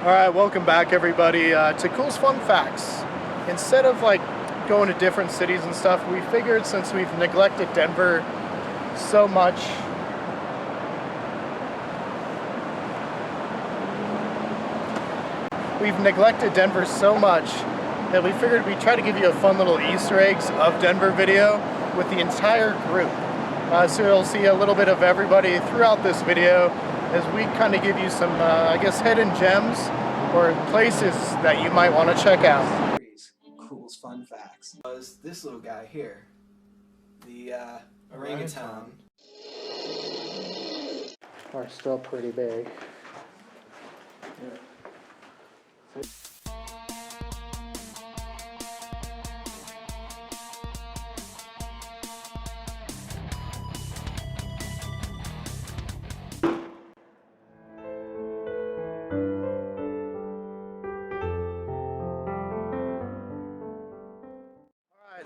Alright, welcome back everybody to Culz Fun Facts. Instead of like going to different cities and stuff, we figured since we've neglected Denver so much, that we figured we'd try to give you a fun little Easter eggs of Denver video with the entire group. So you'll see a little bit of everybody throughout this video as we kind of give you some, I guess, hidden gems or places that you might want to check out. Culz Fun Facts. Was this little guy here, the orangutan. Are still pretty big. Yeah.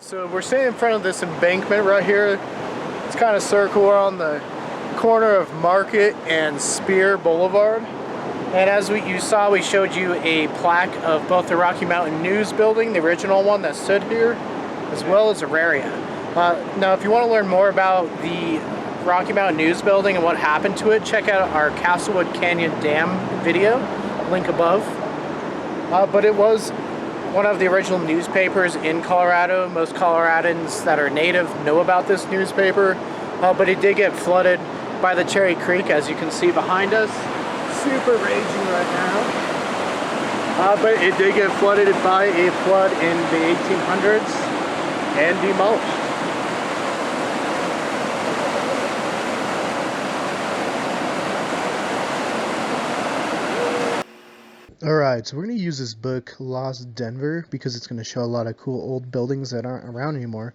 So we're standing in front of this embankment right here. It's kind of circular on the corner of Market and Spear Boulevard. And as you saw, we showed you a plaque of both the Rocky Mountain News building, the original one that stood here, as well as Auraria. Now, if you want to learn more about the Rocky Mountain News building and what happened to it, check out our Castlewood Canyon Dam video, link above. But it was one of the original newspapers in Colorado. Most Coloradans that are native know about this newspaper, but it did get flooded by the Cherry Creek, as you can see behind us. Super raging right now. But it did get flooded by a flood in the 1800s and demolished. Alright, so we're going to use this book, Lost Denver, because it's going to show a lot of cool old buildings that aren't around anymore.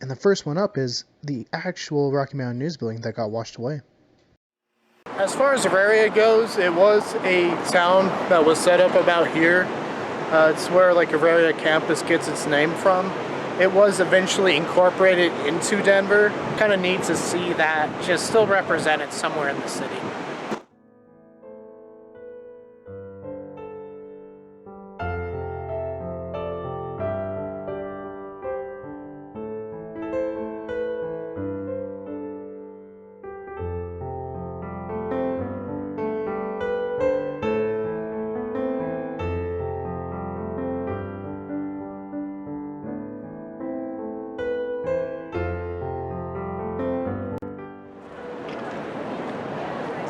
And the first one up is the actual Rocky Mountain News building that got washed away. As far as Auraria goes, it was a town that was set up about here. It's where like Auraria campus gets its name from. It was eventually incorporated into Denver. Kind of neat to see that just still represented somewhere in the city.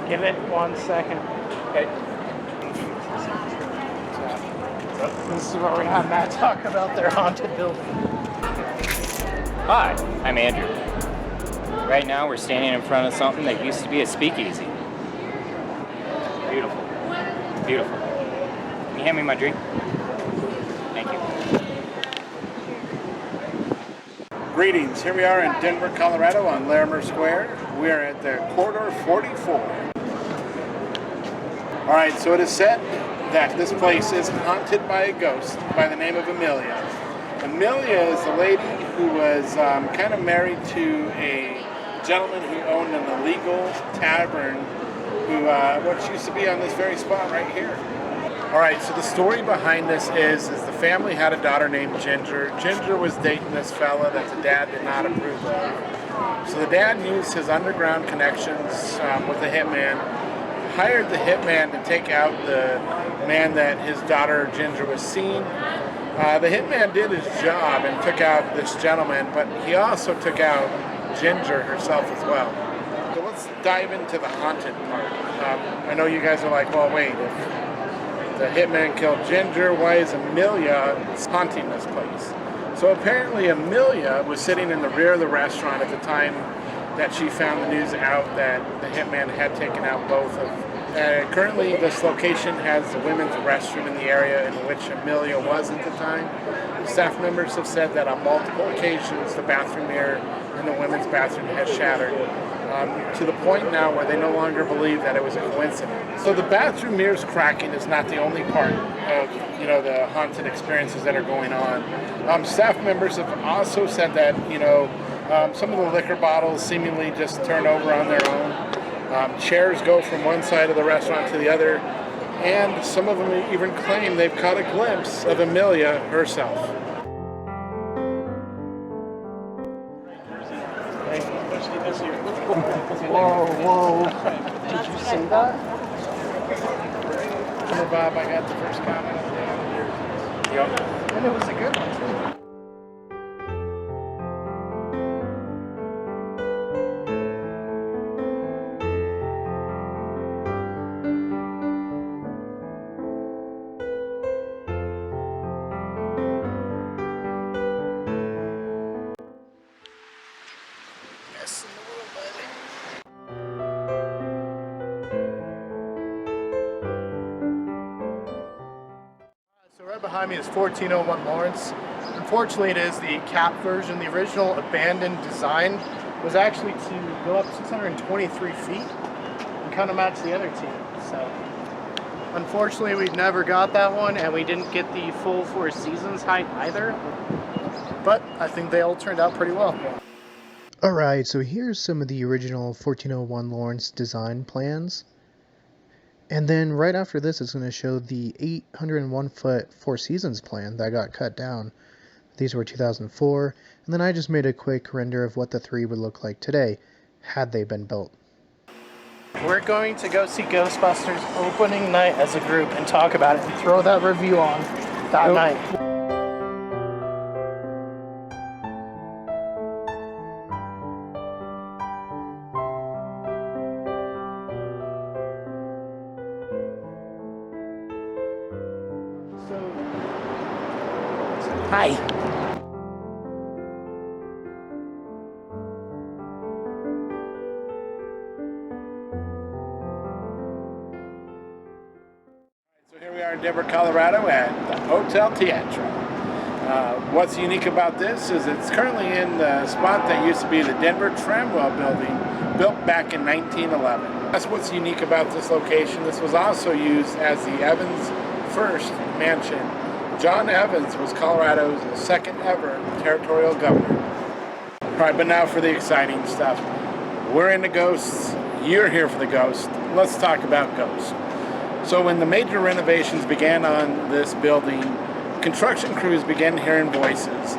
Give it 1 second. Okay. This is where we're gonna have Matt talk about their haunted building. Hi, I'm Andrew. Right now we're standing in front of something that used to be a speakeasy. Beautiful. Beautiful. Can you hand me my drink? Thank you. Greetings, here we are in Denver, Colorado on Larimer Square. We are at the Corridor 44. Alright, so it is said that this place is haunted by a ghost by the name of Amelia. Amelia is a lady who was kind of married to a gentleman who owned an illegal tavern who which used to be on this very spot right here. Alright, so the story behind this is the family had a daughter named Ginger. Ginger was dating this fella that the dad did not approve of. So the dad used his underground connections with the hitman, hired the hitman to take out the man that his daughter Ginger was seeing. The hitman did his job and took out this gentleman, but he also took out Ginger herself as well. So let's dive into the haunted part. I know you guys are like, well, wait, if the hitman killed Ginger, why is Amelia haunting this place? So apparently Amelia was sitting in the rear of the restaurant at the time that she found the news out that the hitman had taken out both of them. Currently, this location has a women's restroom in the area in which Amelia was at the time. Staff members have said that on multiple occasions the bathroom mirror in the women's bathroom has shattered, to the point now where they no longer believe that it was a coincidence. So the bathroom mirrors cracking is not the only part of the haunted experiences that are going on. Staff members have also said that some of the liquor bottles seemingly just turn over on their own. Chairs go from one side of the restaurant to the other. and some of them even claim they've caught a glimpse of Amelia herself. Whoa, whoa. Did you see that? Bob, I got the first comment of the day. Yep. And it was a good one, too. Yes, in the world, buddy. So right behind me is 1401 Lawrence. Unfortunately, it is the cap version. The original abandoned design was actually to go up 623 feet and kind of match the other two. So unfortunately, we never got that one, and we didn't get the full Four Seasons height either. But I think they all turned out pretty well. Alright, so here's some of the original 1401 Lawrence design plans. And then right after this, it's going to show the 801 foot Four Seasons plan that got cut down. These were 2004, and then I just made a quick render of what the three would look like today, had they been built. We're going to go see Ghostbusters opening night as a group and talk about it and throw that review on that night. Hi. So here we are in Denver, Colorado at the Hotel Teatro. What's unique about this is it's currently in the spot that used to be the Denver Tramwell building, built back in 1911. That's what's unique about this location. This was also used as the Evans First Mansion. John Evans was Colorado's second ever territorial governor. All right, but now for the exciting stuff. We're into ghosts. You're here for the ghost. Let's talk about ghosts. So when the major renovations began on this building, construction crews began hearing voices.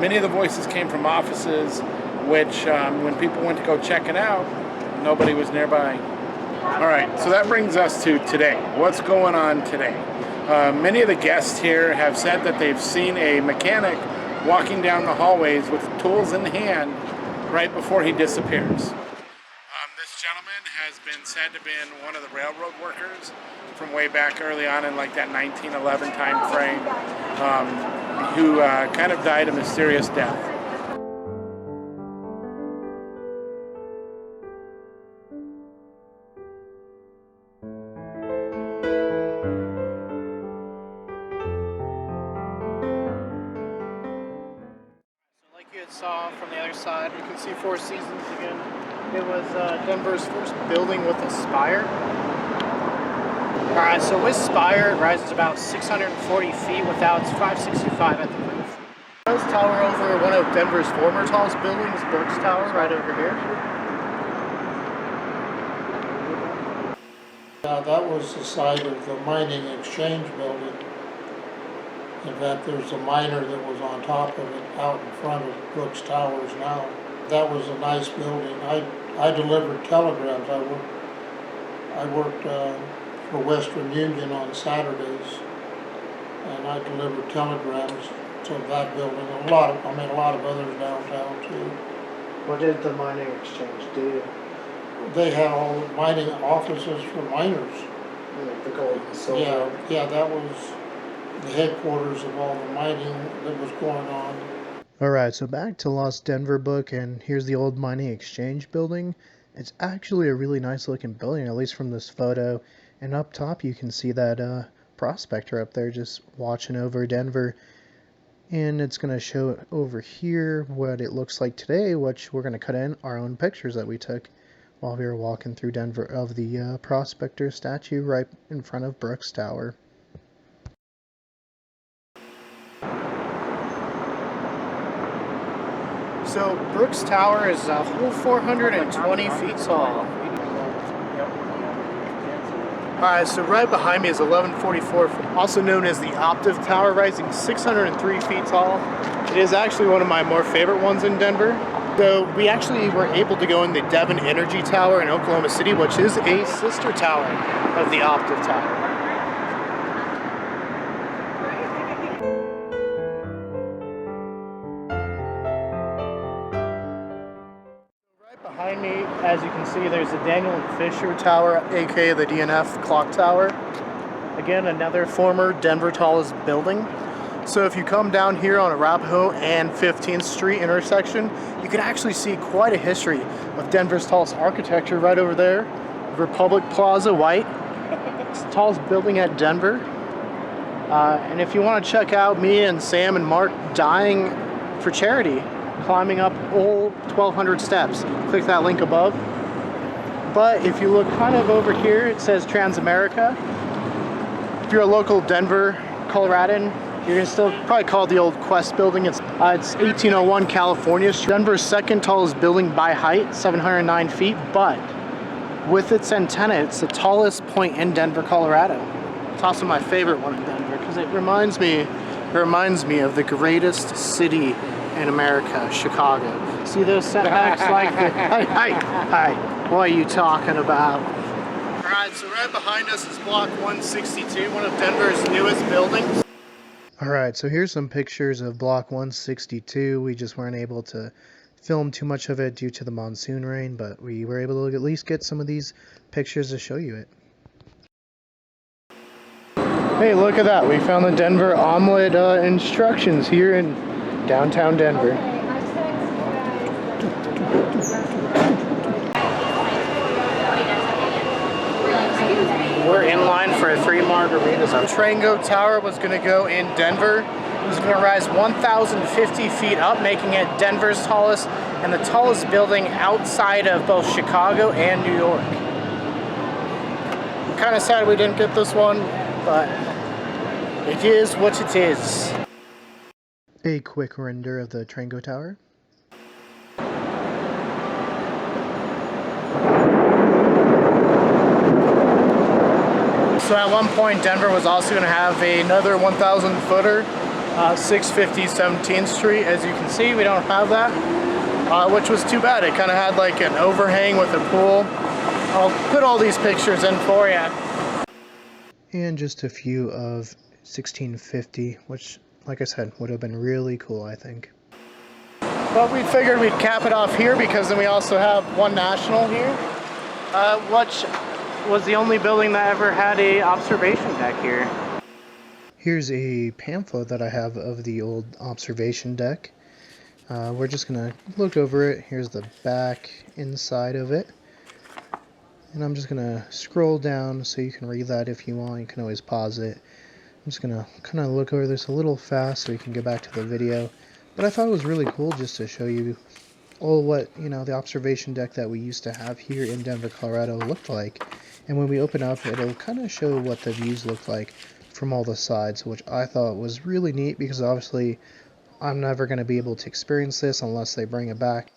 Many of the voices came from offices, which when people went to go check it out, nobody was nearby. All right, so that brings us to today. What's going on today? Many of the guests here have said that they've seen a mechanic walking down the hallways with tools in hand right before he disappears. This gentleman has been said to have been one of the railroad workers from way back early on in like that 1911 time frame, who kind of died a mysterious death. Saw from the other side, we can see Four Seasons again. It was Denver's first building with a spire. Alright, so with spire, it rises about 640 feet without, it's 565 at the roof. It does tower over one of Denver's former tallest buildings, Brooks Tower, right over here. That was the site of the mining exchange building. In fact, there's a miner that was on top of it out in front of Brooks Towers now. That was a nice building. I delivered telegrams. I worked for Western Union on Saturdays, and I delivered telegrams to that building. A lot of others downtown too. What did the mining exchange do? They had all the mining offices for miners. The gold and silver. Yeah, that was the headquarters of all the mining that was going on. Alright, so back to Lost Denver book, and here's the old mining exchange building. It's actually a really nice looking building, at least from this photo. And up top you can see that prospector up there just watching over Denver. And it's going to show over here what it looks like today, which we're going to cut in our own pictures that we took while we were walking through Denver of the prospector statue right in front of Brooks Tower. So Brooks Tower is a whole 420 feet tall. Alright, so right behind me is 1144, also known as the Optiv Tower, rising 603 feet tall. It is actually one of my more favorite ones in Denver. So we actually were able to go in the Devon Energy Tower in Oklahoma City, which is a sister tower of the Optiv Tower. Right behind me, as you can see, there's the Daniel and Fisher Tower, aka the DNF Clock Tower. Again, another former Denver tallest building. So if you come down here on Arapahoe and 15th Street intersection, you can actually see quite a history of Denver's tallest architecture right over there. Republic Plaza, white. It's the tallest building at Denver. And if you want to check out me and Sam and Mark dying for charity, climbing up all 1,200 steps, click that link above. But if you look kind of over here, it says Transamerica. If you're a local Denver, Coloradan, you're gonna still probably call it the old Quest building. It's 1801 California Street. Denver's second tallest building by height, 709 feet, but with its antenna, it's the tallest point in Denver, Colorado. It's also my favorite one in Denver because it reminds me of the greatest city in America, Chicago. See those setbacks like the, hi, what are you talking about? Alright, so right behind us is Block 162, one of Denver's newest buildings. Alright, so here's some pictures of Block 162. We just weren't able to film too much of it due to the monsoon rain, but we were able to at least get some of these pictures to show you it. Hey, look at that. We found the Denver Omelet instructions here in downtown Denver. We're in line for 3 margaritas. Our Trango Tower was going to go in Denver. It was going to rise 1,050 feet up, making it Denver's tallest and the tallest building outside of both Chicago and New York. I'm kind of sad we didn't get this one, but it is what it is. A quick render of the Trango Tower. So at one point, Denver was also going to have another 1,000 footer, 650 17th Street. As you can see, we don't have that, which was too bad. It kind of had like an overhang with a pool. I'll put all these pictures in for you. And just a few of 1650, which, like I said, would have been really cool, I think. But we figured we'd cap it off here because then we also have One National here, which was the only building that ever had a observation deck here. Here's a pamphlet that I have of the old observation deck. We're just gonna look over it. Here's the back inside of it. And I'm just gonna scroll down so you can read that if you want. You can always pause it. I'm just gonna kind of look over this a little fast so we can get back to the video. But I thought it was really cool just to show you all what, you know, the observation deck that we used to have here in Denver, Colorado looked like. And when we open up, it'll kind of show what the views look like from all the sides, which I thought was really neat because obviously I'm never going to be able to experience this unless they bring it back.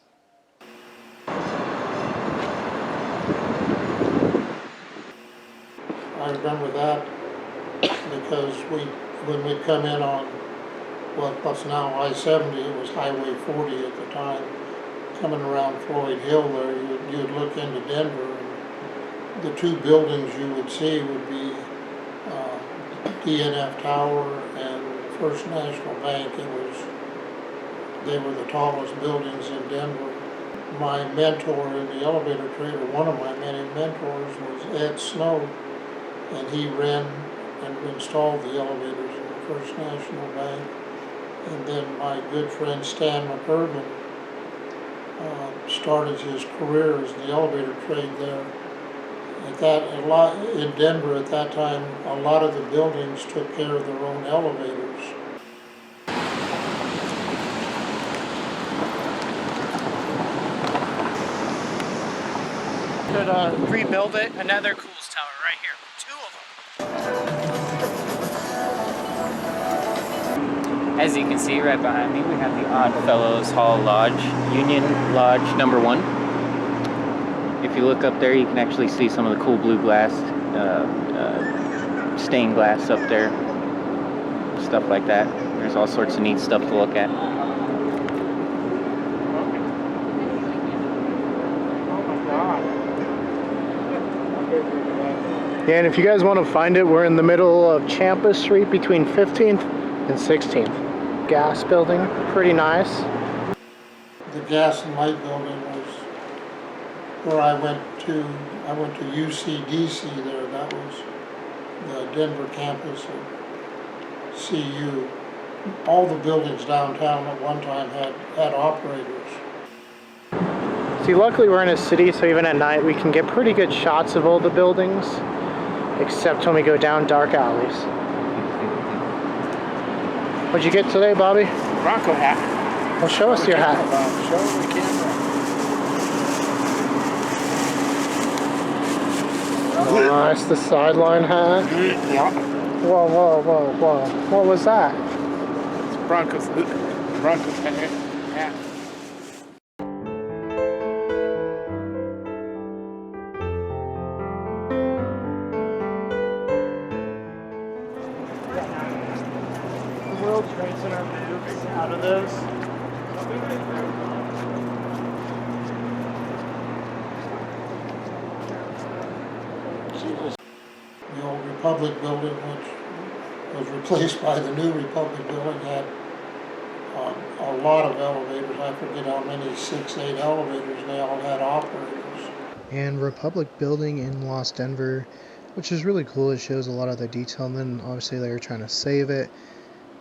I remember that because when we'd come in on what's now I-70, it was Highway 40 at the time, coming around Floyd Hill there, you'd look into Denver. The 2 buildings you would see would be DNF Tower and First National Bank. They were the tallest buildings in Denver. My mentor in the elevator trade, or one of my many mentors, was Ed Snow, and he ran and installed the elevators in the First National Bank. And then my good friend Stan McCurman started his career as the elevator trade there. In Denver at that time, a lot of the buildings took care of their own elevators. Could rebuild it. Another Culz Tower right here. 2 of them. As you can see right behind me, we have the Oddfellows Hall Lodge, Union Lodge number 1. If you look up there, you can actually see some of the cool blue glass stained glass up there, stuff like that. There's all sorts of neat stuff to look at. Yeah, and if you guys want to find it, we're in the middle of Champa Street between 15th and 16th. Gas building, pretty nice. The gas and light building was where I went to UCDC there. That was the Denver campus of CU. All the buildings downtown at one time had operators. See, luckily we're in a city, so even at night we can get pretty good shots of all the buildings, except when we go down dark alleys. What'd you get today, Bobby? Bronco hat. Well, show us your hat. Show the camera. Oh, it's the sideline hat. Yeah. Whoa, whoa, whoa, whoa. What was that? It's Broncos hat. The World Trade Center moves out of those. The old Republic building, which was replaced by the new Republic building, had a lot of elevators. I forget how many, 6, 8 elevators, and they all had operators. And Republic building in Lost Denver, which is really cool. It shows a lot of the detail, and then obviously they were trying to save it.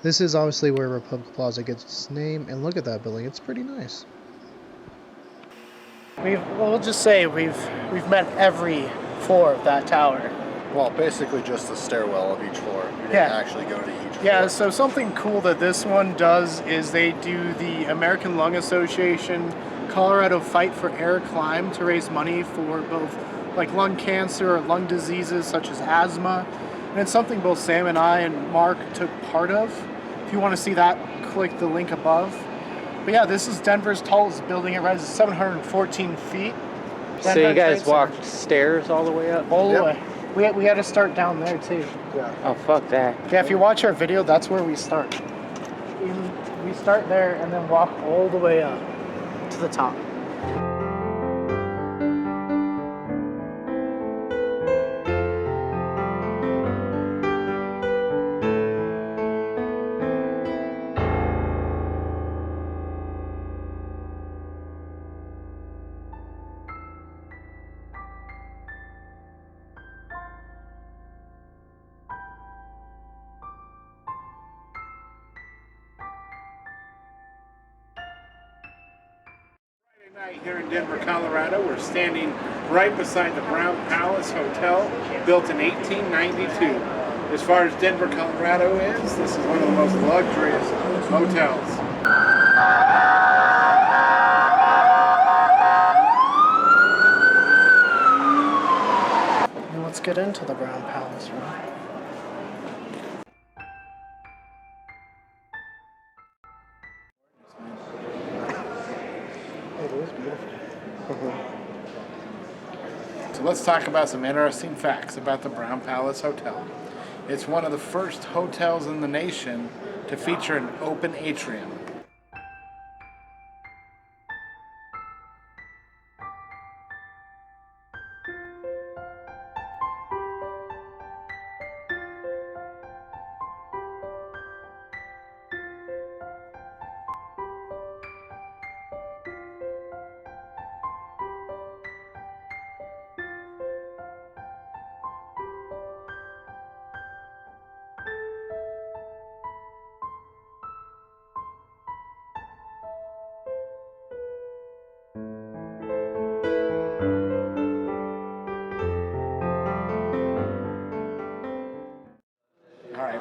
This is obviously where Republic Plaza gets its name, and look at that building. It's pretty nice. We'll just say we've met every floor of that tower. Well, basically just the stairwell of each floor. We didn't actually go to each floor. Yeah, so something cool that this one does is they do the American Lung Association Colorado Fight for Air Climb to raise money for both like lung cancer or lung diseases such as asthma. And it's something both Sam and I and Mark took part of. If you want to see that, click the link above. But yeah, this is Denver's tallest building. It rises 714 feet. So you guys walked stairs all the way up? All the way. We had to start down there too. Yeah. Oh, fuck that. Yeah, if you watch our video, that's where we start. We start there and then walk all the way up to the top. Night here in Denver, Colorado. We're standing right beside the Brown Palace Hotel, built in 1892. As far as Denver, Colorado is, this is one of the most luxurious hotels. And let's get into the Brown Palace, right? So let's talk about some interesting facts about the Brown Palace Hotel. It's one of the first hotels in the nation to feature an open atrium.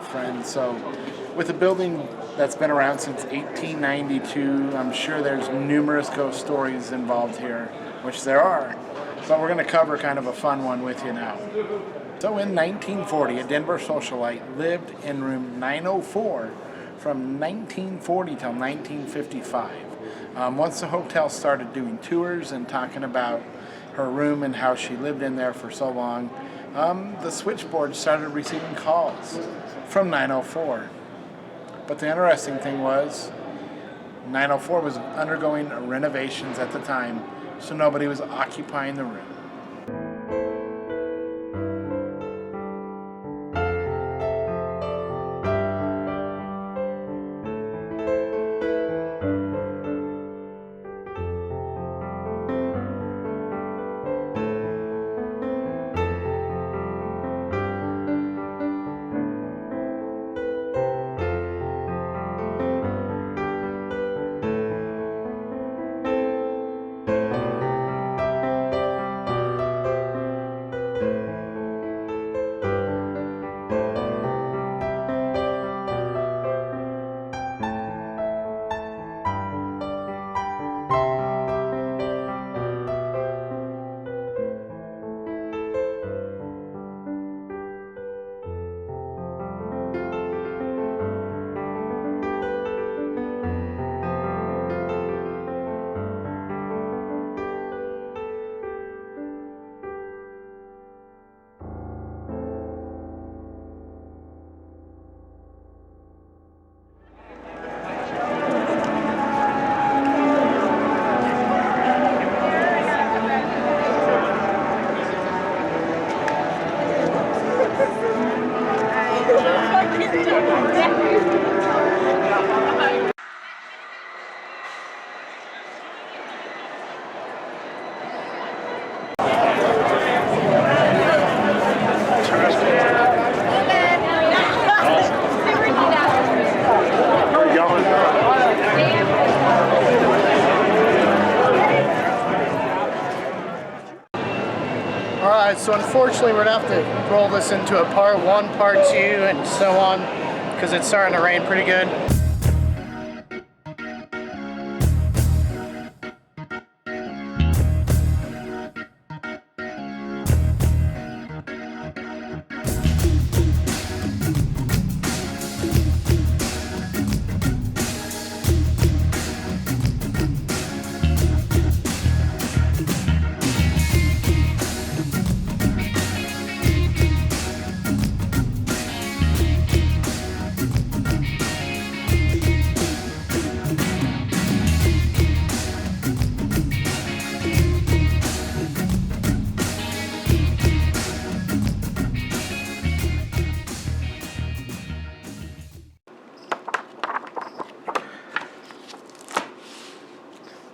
Friends. So with a building that's been around since 1892, I'm sure there's numerous ghost stories involved here, which there are, but we're going to cover kind of a fun one with you now. So in 1940, a Denver socialite lived in room 904 from 1940 till 1955. Once the hotel started doing tours and talking about her room and how she lived in there for so long, The switchboard started receiving calls from 904. But the interesting thing was, 904 was undergoing renovations at the time, so nobody was occupying the room. Alright, so unfortunately we're going to have to roll this into a part 1, part 2, and so on, because it's starting to rain pretty good.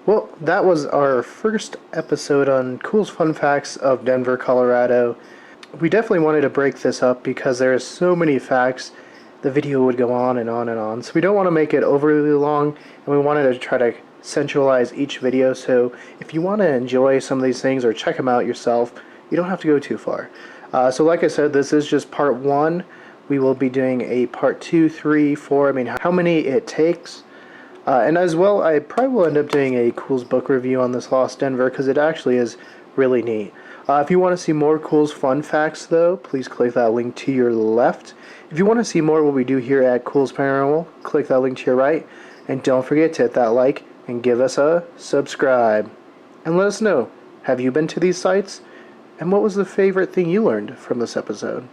Well, that was our first episode on Culz Fun Facts of Denver, Colorado. We definitely wanted to break this up because there are so many facts, the video would go on and on and on. So we don't want to make it overly long, and we wanted to try to centralize each video. So if you want to enjoy some of these things or check them out yourself, you don't have to go too far. So like I said, this is just part 1. We will be doing a part 2, 3, 4, I mean how many it takes. And as well, I probably will end up doing a Culz book review on this Lost Denver because it actually is really neat. If you want to see more Culz Fun Facts, though, please click that link to your left. If you want to see more of what we do here at Culz Paranormal, click that link to your right. And don't forget to hit that like and give us a subscribe. And let us know, have you been to these sites? And what was the favorite thing you learned from this episode?